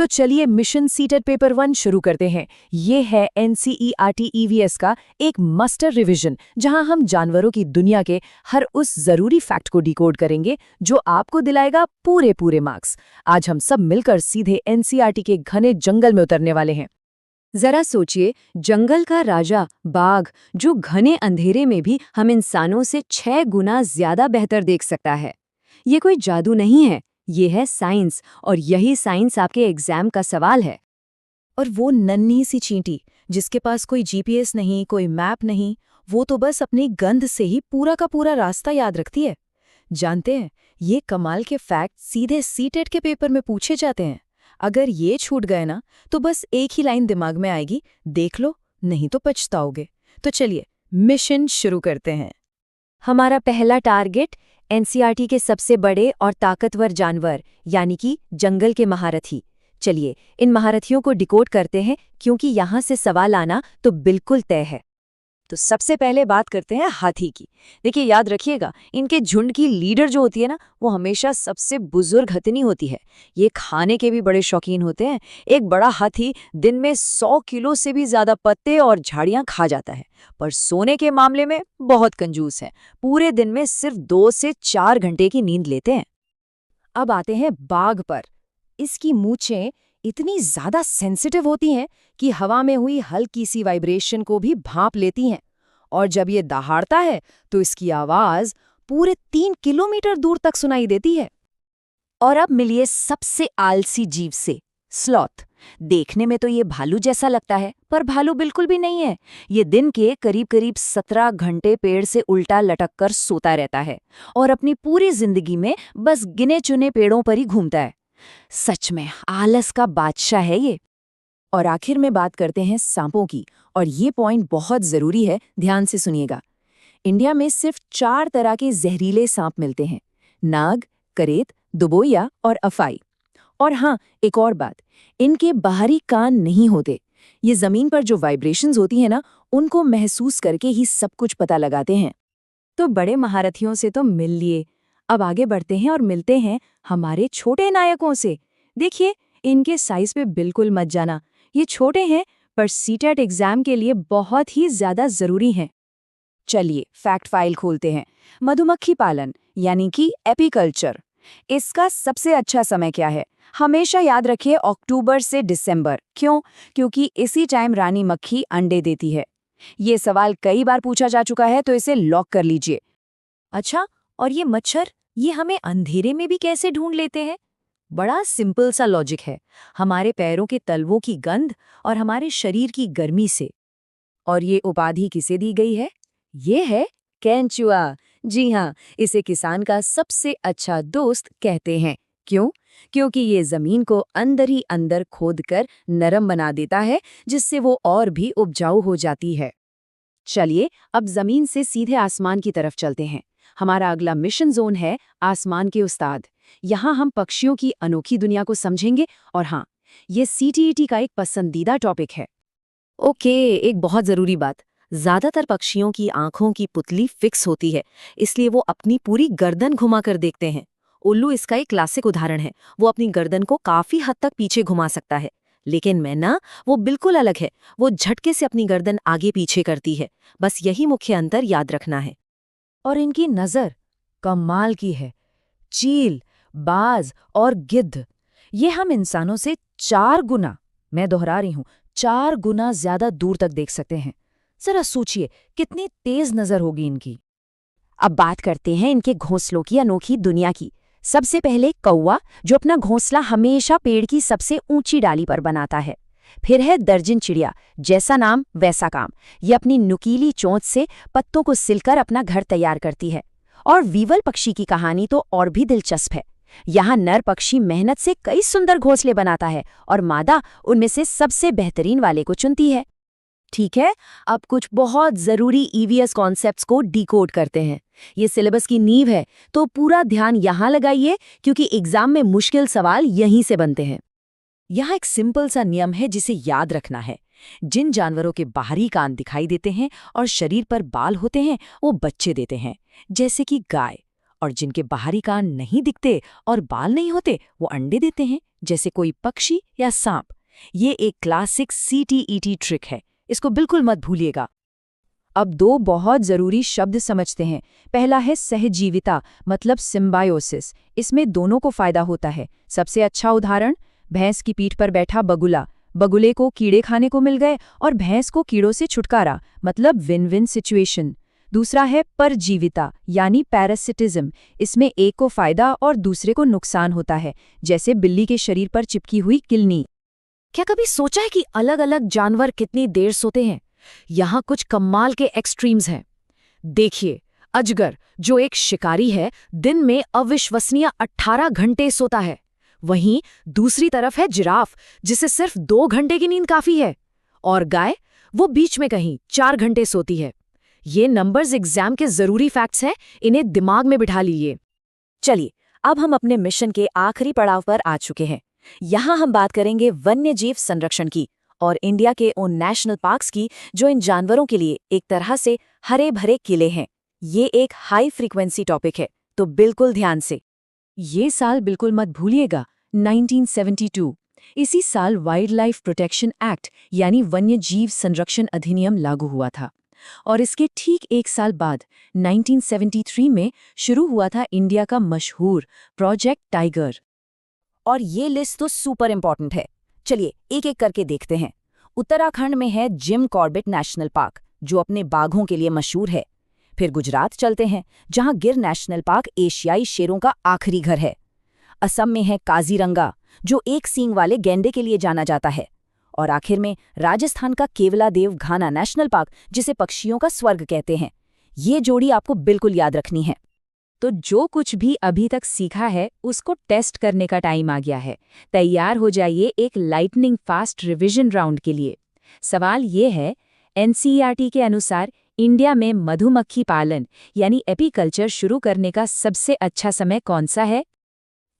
तो चलिए mission seated paper 1 शुरू करते हैं। ये है एनसीईआरटी ईवीएस का एक मास्टर रिवीजन, जहां हम जानवरों की दुनिया के हर उस जरूरी फैक्ट को डिकोड करेंगे जो आपको दिलाएगा पूरे मार्क्स। आज हम सब मिलकर सीधे एनसीईआरटी के घने जंगल में उतरने वाले हैं। जरा सोचिए, जंगल का राजा बाघ जो घने अंधेरे में भी हम इंसानों से 6 गुना ज्यादा बेहतर देख सकता है। ये कोई जादू नहीं है, ये है साइंस, और यही साइंस आपके एग्जाम का सवाल है। और वो नन्ही सी चींटी जिसके पास कोई जीपीएस नहीं, कोई मैप नहीं, वो तो बस अपनी गंध से ही पूरा का पूरा रास्ता याद रखती है। जानते हैं, ये कमाल के फैक्ट सीधे सीटेट के पेपर में पूछे जाते हैं। अगर ये छूट गए ना, तो बस एक ही लाइन दिमाग में आएगी, देख लो, नहीं तो पछताओगे। तो चलिए मिशन शुरू करते हैं। हमारा पहला टारगेट एनसीईआरटी के सबसे बड़े और ताकतवर जानवर यानी कि जंगल के महारथी। चलिए इन महारथियों को डिकोड करते हैं, क्योंकि यहाँ से सवाल आना तो बिल्कुल तय है। तो सबसे पहले बात करते हैं हाथी की। देखिए, याद रखिएगा, इनके झुंड की लीडर जो होती है ना, वो हमेशा सबसे बुजुर्ग हथिनी होती है। ये खाने के भी बड़े शौकीन होते हैं। एक बड़ा हाथी दिन में 100 किलो से भी ज्यादा पत्ते और झाड़ियां खा जाता है, पर सोने के मामले में बहुत कंजूस है। पूरे दिन में सिर्फ 2 से 4 घंटे की नींद लेते हैं। अब आते हैं बाघ पर। इसकी मूंछें इतनी ज्यादा सेंसिटिव होती हैं कि हवा में हुई हल्की सी वाइब्रेशन को भी भांप लेती हैं, और जब ये दहाड़ता है तो इसकी आवाज पूरे 3 किलोमीटर दूर तक सुनाई देती है। और अब मिलिए सबसे आलसी जीव से, स्लॉथ। देखने में तो ये भालू जैसा लगता है, पर भालू बिल्कुल भी नहीं है। ये दिन के करीब 17 घंटे पेड़ से उल्टा लटक कर सोता रहता है और अपनी पूरी जिंदगी में बस गिने चुने पेड़ों पर ही घूमता है। सच में आलस का बादशाह है ये। और आखिर में बात करते हैं सांपों की, और ये पॉइंट बहुत जरूरी है, ध्यान से सुनिएगा। इंडिया में सिर्फ 4 तरह के जहरीले सांप मिलते हैं: नाग, करेत, दुबोया और अफाई। और हाँ, एक और बात, इनके बाहरी कान नहीं होते। ये जमीन पर जो वाइब्रेशंस होती है ना, उनको महसूस करके ही सब कुछ पता लगाते हैं। तो बड़े महारथियों से तो मिल लिए, अब आगे बढ़ते हैं और मिलते हैं हमारे छोटे नायकों से। देखिए, इनके साइज पे बिल्कुल मत जाना, ये छोटे हैं पर सीटेट एग्जाम के लिए बहुत ही ज्यादा जरूरी हैं। चलिए फैक्ट फाइल खोलते हैं। मधुमक्खी पालन यानी कि एपीकल्चर, इसका सबसे अच्छा समय क्या है? हमेशा याद रखिए, अक्टूबर से दिसंबर। क्यों? क्योंकि इसी टाइम रानी मक्खी अंडे देती है। ये सवाल कई बार पूछा जा चुका है, तो इसे लॉक कर लीजिए। अच्छा, और ये मच्छर, ये हमें अंधेरे में भी कैसे ढूंढ लेते हैं? बड़ा सिंपल सा लॉजिक है, हमारे पैरों के तलवों की गंध और हमारे शरीर की गर्मी से। और ये उपाधि किसे दी गई है? ये है केंचुआ। जी हाँ, इसे किसान का सबसे अच्छा दोस्त कहते हैं। क्यों? क्योंकि ये जमीन को अंदर ही अंदर खोदकर नरम बना देता है, जिससे वो और भी उपजाऊ हो जाती है। चलिए अब जमीन से सीधे आसमान की तरफ चलते हैं। हमारा अगला मिशन जोन है आसमान के उस्ताद। यहाँ हम पक्षियों की अनोखी दुनिया को समझेंगे, और हाँ, ये सीटीईटी का एक पसंदीदा टॉपिक है। ओके, एक बहुत जरूरी बात, ज्यादातर पक्षियों की आंखों की पुतली फिक्स होती है, इसलिए वो अपनी पूरी गर्दन घुमाकर देखते हैं। उल्लू इसका एक क्लासिक उदाहरण है। वो अपनी गर्दन को काफी हद तक पीछे घुमा सकता है, लेकिन मैना, वो बिल्कुल अलग है। वो झटके से अपनी गर्दन आगे पीछे करती है। बस यही मुख्य अंतर याद रखना है। और इनकी नजर कमाल की है। चील, बाज और गिद्ध, ये हम इंसानों से 4 गुना, मैं दोहरा रही हूं, 4 गुना ज्यादा दूर तक देख सकते हैं। जरा सोचिए, कितनी तेज नजर होगी इनकी। अब बात करते हैं इनके घोंसलों की अनोखी दुनिया की। सबसे पहले कौवा, जो अपना घोंसला हमेशा पेड़ की सबसे ऊंची डाली पर बनाता है। फिर है दर्जन चिड़िया, जैसा नाम वैसा काम। ये अपनी नुकीली चोंच से पत्तों को सिलकर अपना घर तैयार करती है। और वीवल पक्षी की कहानी तो और भी दिलचस्प है। यहाँ नर पक्षी मेहनत से कई सुंदर घोंसले बनाता है, और मादा उनमें से सबसे बेहतरीन वाले को चुनती है। ठीक है, अब कुछ बहुत जरूरी ईवीएस कॉन्सेप्ट्स को डिकोड करते हैं। ये सिलेबस की नींव है, तो पूरा ध्यान यहाँ लगाइए, क्योंकि एग्जाम में मुश्किल सवाल यहीं से बनते हैं। यहाँ एक सिंपल सा नियम है जिसे याद रखना है। जिन जानवरों के बाहरी कान दिखाई देते हैं और शरीर पर बाल होते हैं, वो बच्चे देते हैं, जैसे कि गाय। और जिनके बाहरी कान नहीं दिखते और बाल नहीं होते, वो अंडे देते हैं, जैसे कोई पक्षी या सांप। ये एक क्लासिक CTET ट्रिक है, इसको बिल्कुल मत भूलिएगा। अब दो बहुत जरूरी शब्द समझते हैं। पहला है सहजीविता, मतलब सिम्बायोसिस। इसमें दोनों को फायदा होता है। सबसे अच्छा उदाहरण, भैंस की पीठ पर बैठा बगुला। बगुले को कीड़े खाने को मिल गए और भैंस को कीड़ों से छुटकारा, मतलब विन विन सिचुएशन। दूसरा है परजीविता, यानी पैरासिटिज्म। इसमें एक को फायदा और दूसरे को नुकसान होता है, जैसे बिल्ली के शरीर पर चिपकी हुई किलनी। क्या कभी सोचा है कि अलग अलग जानवर कितनी देर सोते हैं? यहाँ कुछ कमाल के एक्सट्रीम्स हैं। देखिए, अजगर, जो एक शिकारी है, दिन में अविश्वसनीय 18 घंटे सोता है। वहीं दूसरी तरफ है जिराफ, जिसे सिर्फ 2 घंटे की नींद काफी है। और गाय, वो बीच में कहीं 4 घंटे सोती है। ये नंबर्स एग्जाम के जरूरी फैक्ट्स हैं, इन्हें दिमाग में बिठा लीजिए। चलिए, अब हम अपने मिशन के आखिरी पड़ाव पर आ चुके हैं। यहाँ हम बात करेंगे वन्यजीव संरक्षण की और इंडिया के उन नेशनल पार्क्स की जो इन जानवरों के लिए एक तरह से हरे भरे किले हैं। ये एक हाई फ्रीक्वेंसी टॉपिक है, तो बिल्कुल ध्यान से। ये साल बिल्कुल मत भूलिएगा, 1972। इसी साल वाइल्ड लाइफ प्रोटेक्शन एक्ट यानी वन्य जीव संरक्षण अधिनियम लागू हुआ था। और इसके ठीक एक साल बाद 1973 में शुरू हुआ था इंडिया का मशहूर प्रोजेक्ट टाइगर। और ये लिस्ट तो सुपर इम्पॉर्टेंट है। चलिए एक एक करके देखते हैं। उत्तराखंड में है जिम कॉर्बेट नेशनल पार्क, जो अपने बाघों के लिए मशहूर है। फिर गुजरात चलते हैं, जहां गिर नेशनल पार्क एशियाई शेरों का आखिरी घर है। असम में है काजीरंगा, जो एक सींग वाले गैंडे के लिए जाना जाता है। और आखिर में राजस्थान का केवलादेव घाना नेशनल पार्क, जिसे पक्षियों का स्वर्ग कहते हैं। ये जोड़ी आपको बिल्कुल याद रखनी है। तो जो कुछ भी अभी तक सीखा है उसको टेस्ट करने का टाइम आ गया है। तैयार हो जाइए एक लाइटनिंग फास्ट रिवीजन राउंड के लिए। सवाल ये है, NCERT के अनुसार इंडिया में मधुमक्खी पालन यानी एपीकल्चर शुरू करने का सबसे अच्छा समय कौन सा है?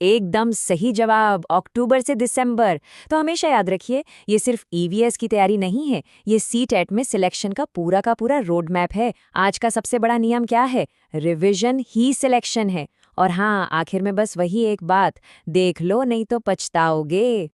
एकदम सही जवाब, अक्टूबर से दिसंबर। तो हमेशा याद रखिए, ये सिर्फ EVS की तैयारी नहीं है, ये CTET में सिलेक्शन का पूरा रोड मैप है। आज का सबसे बड़ा नियम क्या है? रिवीजन ही सिलेक्शन है। और हाँ, आखिर में बस वही एक बात, देख लो नहीं तो पछताओगे।